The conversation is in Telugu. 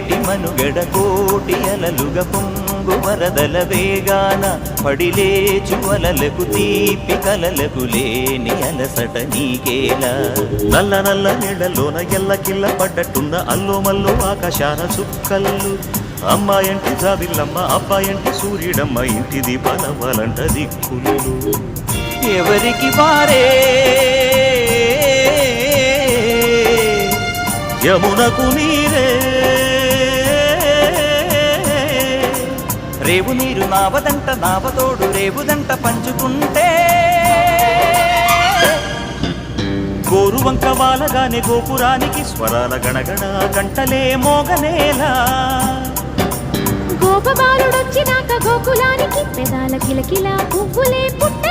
ఏటి మనుగడ కోటి అలలుగ పొంగు వరదల వేగాన పడిలేచు అలలకు తీపి కలలకు లేని అలసట నీకేలా నల్ల నల్ల నీళ్లలోన ఎల్లకిల్ల పడ్డట్టున్న అల్లో మల్లో ఆకాశాన చుక్కల్లు అమ్మాయంటి జాబిల్లమ్మ అబ్బాయంటి సూర్యుడమ్మ ఇంటి దీపాలవ్వాలంట దిక్కులు ఎవరికి వారే యమునకు నీరే రేవు నీరు నావదంట నావతోడు రేవుదంట పంచుకుంటే గోరువంక వాలగానే గోపురానికి స్వరాల గణగణ గంటలే మోగనేలా గోపబాలుడొచ్చినాక గోకులానికి పెదాల కిలకిల పువ్వులే పుట్ట